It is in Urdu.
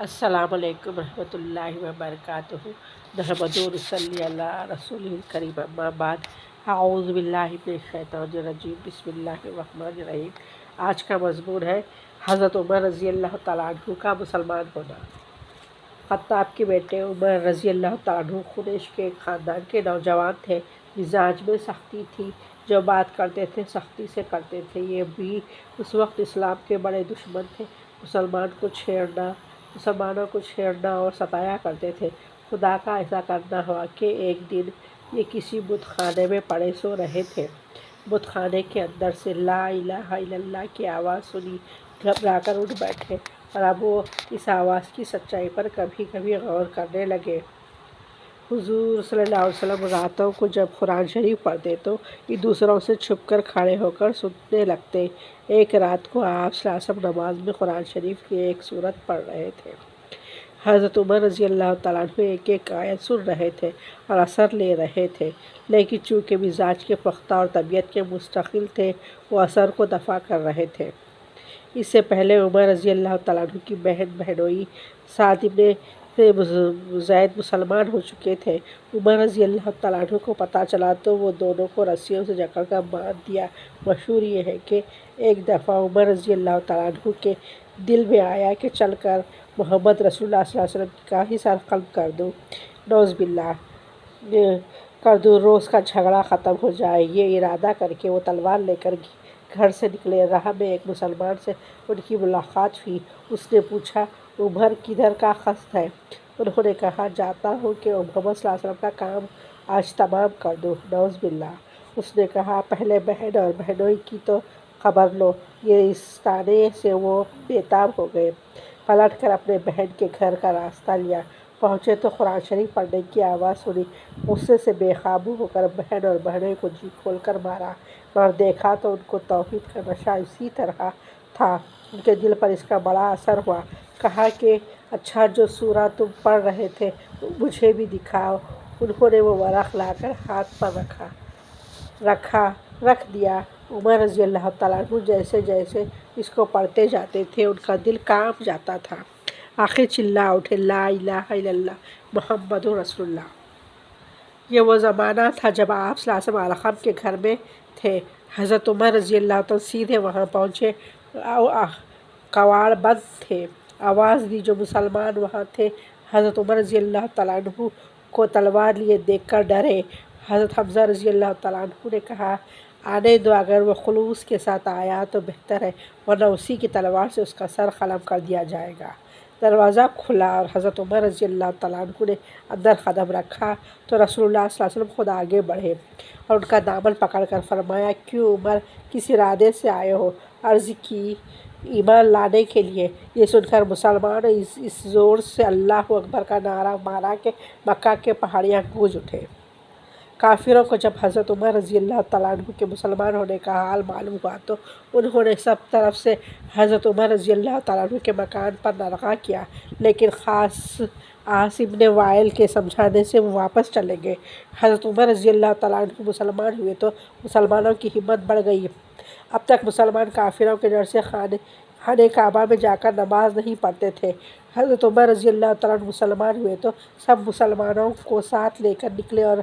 السلام علیکم ورحمۃ اللہ وبرکاتہ۔ نحمدہ و نصلی علی رسولہ الکریم، اما بعد، اعوذ باللہ من الشیطان الرجیم، بسم اللہ الرحمن الرحیم۔ آج کا مضمون ہے حضرت عمر رضی اللہ تعالیٰ عنہ کا مسلمان ہونا۔ خطاب کے بیٹے عمر رضی اللہ تعالیٰ عنہ قریش کے ایک خاندان کے نوجوان تھے۔ مزاج میں سختی تھی، جو بات کرتے تھے سختی سے کرتے تھے۔ یہ بھی اس وقت اسلام کے بڑے دشمن تھے، مسلمانوں کو چھیڑنا اور ستایا کرتے تھے۔ خدا کا ایسا کرنا ہوا کہ ایک دن یہ کسی بت خانے میں پڑے سو رہے تھے۔ بت خانے کے اندر سے لا الہ الا اللہ کی آواز سنی، گھبرا کر اٹھ بیٹھے، اور اب وہ اس آواز کی سچائی پر کبھی کبھی غور کرنے لگے۔ حضور صلی اللہ علیہ وسلم راتوں کو جب قرآن شریف پڑھتے تو یہ دوسروں سے چھپ کر کھڑے ہو کر سننے لگتے۔ ایک رات کو آپ صلی اللہ علیہ وسلم نماز میں قرآن شریف کی ایک سورت پڑھ رہے تھے۔ حضرت عمر رضی اللہ تعالیٰ عنہ ایک ایک آیت سن رہے تھے اور اثر لے رہے تھے، لیکن چونکہ مزاج کے پختہ اور طبیعت کے مستقل تھے، وہ اثر کو دفع کر رہے تھے۔ اس سے پہلے عمر رضی اللہ تعالیٰ عنہ کی بہن بہنوئی سعد بن زید مسلمان ہو چکے تھے۔ عمر رضی اللہ تعالیٰ عنہ کو پتہ چلا تو وہ دونوں کو رسیوں سے جکڑ کر باندھ دیا۔ مشہور یہ ہے کہ ایک دفعہ عمر رضی اللہ تعالیٰ عنہ کے دل میں آیا کہ چل کر محمد رسول اللہ صلی اللہ علیہ وسلم کا ہی سر قلم کر دوں، نعوذ باللہ کر دوں، روز کا جھگڑا ختم ہو جائے۔ یہ ارادہ کر کے وہ تلوار لے کر گھر سے نکلے۔ راہ میں ایک مسلمان سے ان کی ملاقات ہوئی۔ اس نے پوچھا، عمر کدھر کا قصد ہے؟ انہوں نے کہا، جاتا ہوں کہ محمد صلی اللہ علیہ وسلم کا کام آج تمام کر دوں، نعوذ باللہ۔ اس نے کہا، پہلے بہن اور بہنوئی کی تو خبر لو۔ یہ اس طعنے سے وہ بے تاب ہو گئے، پلٹ کر اپنے بہن کے گھر کا راستہ لیا۔ پہنچے تو قرآن شریف پڑھنے کی آواز سنی۔ غصے سے بے قابو ہو کر بہن اور بہنوئی کو جی کھول کر مارا، مگر دیکھا تو ان کو توحید کا نشہ اسی طرح تھا۔ ان کے دل پر اس کا بڑا اثر ہوا۔ کہا کہ اچھا، جو سورہ تم پڑھ رہے تھے مجھے بھی دکھاؤ۔ انہوں نے وہ ورق لا کر ہاتھ پر رکھ دیا۔ عمر رضی اللہ تعالیٰ عنہ جیسے جیسے اس کو پڑھتے جاتے تھے ان کا دل کانپ جاتا تھا۔ آخر چلا اٹھے، لا الہ الا اللہ محمد رسول اللہ۔ یہ وہ زمانہ تھا جب آپ صلی اللہ علیہ وسلم علقم کے گھر میں تھے۔ حضرت عمر رضی اللہ تعالیٰ سیدھے وہاں پہنچے، کواڑ بند تھے۔ آواز دی، جو مسلمان وہاں تھے حضرت عمر رضی اللہ تعالیٰ عنہ کو تلوار لیے دیکھ کر ڈرے۔ حضرت حمزہ رضی اللہ تعالیٰ عنہ نے کہا، آنے دو، اگر وہ خلوص کے ساتھ آیا تو بہتر ہے، ورنہ اسی کی تلوار سے اس کا سر قلم کر دیا جائے گا۔ دروازہ کھلا اور حضرت عمر رضی اللہ تعالیٰ عنہ نے اندر قدم رکھا تو رسول اللہ صلی اللہ علیہ وسلم خود آگے بڑھے اور ان کا دامن پکڑ کر فرمایا، کیوں عمر، کس ارادے سے آئے ہو؟ عرض کی، ایمان لانے کے لیے۔ یہ سن کر مسلمان اس زور سے اللہ اکبر کا نعرہ مارا کہ مکہ کے پہاڑیاں گونج اٹھے۔ کافروں کو جب حضرت عمر رضی اللہ تعالیٰ عنہ کے مسلمان ہونے کا حال معلوم ہوا تو انہوں نے سب طرف سے حضرت عمر رضی اللہ تعالیٰ عنہ کے مکان پر نرغہ کیا، لیکن خاص عاص بن وائل کے سمجھانے سے وہ واپس چلے گئے۔ حضرت عمر رضی اللہ تعالیٰ عنہ مسلمان ہوئے تو مسلمانوں کی ہمت بڑھ گئی۔ اب تک مسلمان کافروں کے ڈر سے خانہ کعبہ میں جا کر نماز نہیں پڑھتے تھے۔ حضرت عمر رضی اللہ تعالیٰ عنہ مسلمان ہوئے تو سب مسلمانوں کو ساتھ لے کر نکلے اور